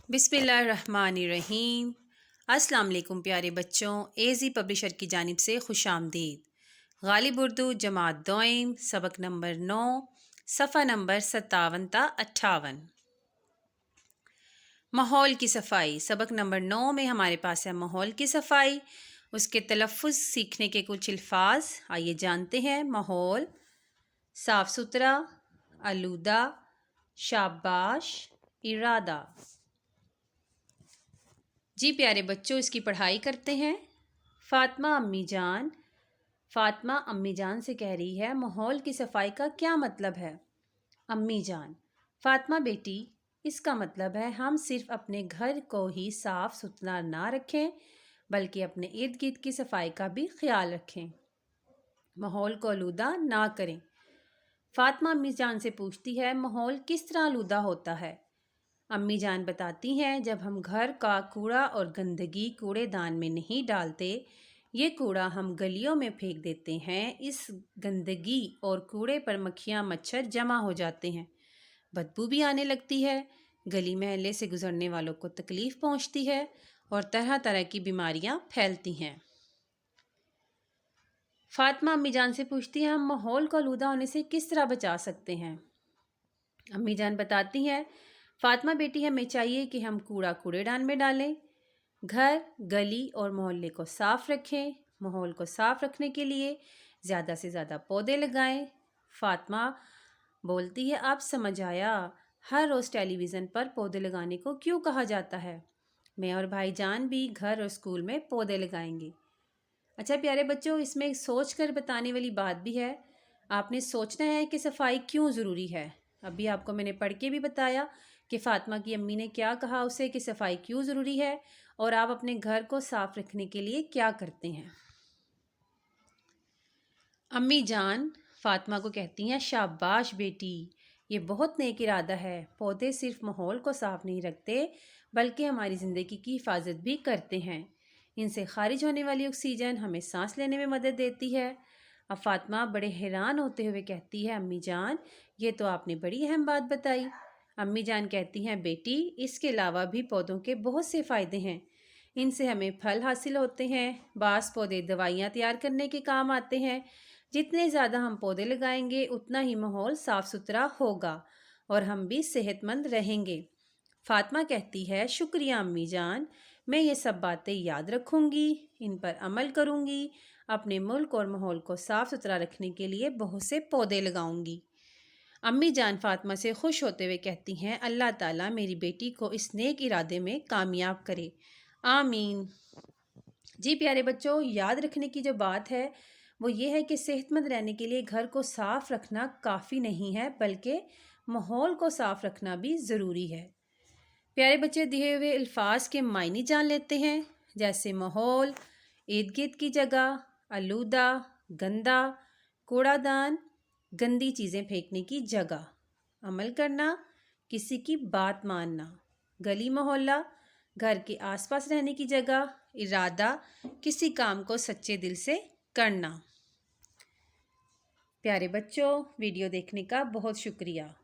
बिस्मिल्लाहिर्रहमानिर्रहीम। अस्सलाम वालेकुम प्यारे बच्चों, एजी पब्लिशर की जानिब से खुश आमदीद। गालिब उर्दू जमात दोइम सबक नंबर 9 सफ़ा नंबर 57 ता 58। माहौल की सफ़ाई। सबक नंबर 9 में हमारे पास है माहौल की सफ़ाई। उसके तलफ़्फ़ुज़ सीखने के कुछ अल्फाज आइए जानते हैं। माहौल, साफ़ सुथरा, आलूदा, शाबाश, इरादा। जी प्यारे बच्चों, इसकी पढ़ाई करते हैं। फ़ातिमा अम्मी जान से कह रही है माहौल की सफ़ाई का क्या मतलब है। अम्मी जान: फ़ातिमा बेटी, इसका मतलब है हम सिर्फ़ अपने घर को ही साफ़ सुथरा ना रखें बल्कि अपने इर्द गिर्द की सफ़ाई का भी ख्याल रखें, माहौल को आलूदा ना करें। फ़ातिमा अम्मी जान से पूछती है माहौल किस तरह आलूदा होता है। अम्मी जान बताती हैं जब हम घर का कूड़ा और गंदगी कूड़ेदान में नहीं डालते, ये कूड़ा हम गलियों में फेंक देते हैं। इस गंदगी और कूड़े पर मक्खियाँ मच्छर जमा हो जाते हैं, बदबू भी आने लगती है, गली महल्ले से गुजरने वालों को तकलीफ़ पहुँचती है और तरह तरह की बीमारियाँ फैलती हैं। फ़ातिमा अम्मी जान से पूछती है हम माहौल को आलूदा होने से किस तरह बचा सकते हैं। अम्मी जान बताती हैं फ़ातिमा बेटी, हमें चाहिए कि हम कूड़ा कूड़ेदान में डालें, घर, गली और मोहल्ले को साफ़ रखें। माहौल को साफ़ रखने के लिए ज़्यादा से ज़्यादा पौधे लगाएं। फ़ातिमा बोलती है अब समझ आया, हर रोज़ टेलीविज़न पर पौधे लगाने को क्यों कहा जाता है। मैं और भाईजान भी घर और स्कूल में पौधे लगाएंगे। अच्छा प्यारे बच्चों, इसमें सोच कर बताने वाली बात भी है। आपने सोचना है कि सफाई क्यों ज़रूरी है। अभी आपको मैंने पढ़ के भी बताया कि फ़ातिमा की अम्मी ने क्या कहा उसे कि सफाई क्यों ज़रूरी है और आप अपने घर को साफ़ रखने के लिए क्या करते हैं। अम्मी जान फ़ातिमा को कहती हैं शाबाश बेटी, ये बहुत नेक इरादा है। पौधे सिर्फ माहौल को साफ़ नहीं रखते बल्कि हमारी ज़िंदगी की हिफाजत भी करते हैं। इनसे खारिज होने वाली ऑक्सीजन हमें सांस लेने में मदद देती है। अब फ़ातिमा बड़े हैरान होते हुए कहती है अम्मी जान, ये तो आपने बड़ी अहम बात बताई। अम्मी जान कहती हैं बेटी, इसके अलावा भी पौधों के बहुत से फ़ायदे हैं। इनसे हमें फल हासिल होते हैं, बाज़ पौधे दवाइयाँ तैयार करने के काम आते हैं। जितने ज़्यादा हम पौधे लगाएंगे उतना ही माहौल साफ़ सुथरा होगा और हम भी सेहतमंद रहेंगे। फ़ातिमा कहती है शुक्रिया अम्मी जान, मैं ये सब बातें याद रखूँगी, इन पर अमल करूँगी, अपने मुल्क और माहौल को साफ़ सुथरा रखने के लिए बहुत से पौधे लगाऊँगी। अम्मी जान फ़ातिमा से खुश होते हुए कहती हैं अल्लाह ताला मेरी बेटी को इस नेक इरादे में कामयाब करे, आमीन। जी प्यारे बच्चों, याद रखने की जो बात है वो ये है कि सेहतमंद रहने के लिए घर को साफ़ रखना काफ़ी नहीं है बल्कि माहौल को साफ़ रखना भी ज़रूरी है। प्यारे बच्चे, दिए हुए अल्फाज के मायने जान लेते हैं। जैसे माहौल, इर्द गिर्द की जगह, आलूदा, गंदा, कूड़ादान, गंदी चीज़ें फेंकने की जगह, अमल करना, किसी की बात मानना, गली मोहल्ला, घर के आसपास रहने की जगह, इरादा, किसी काम को सच्चे दिल से करना। प्यारे बच्चों, वीडियो देखने का बहुत शुक्रिया।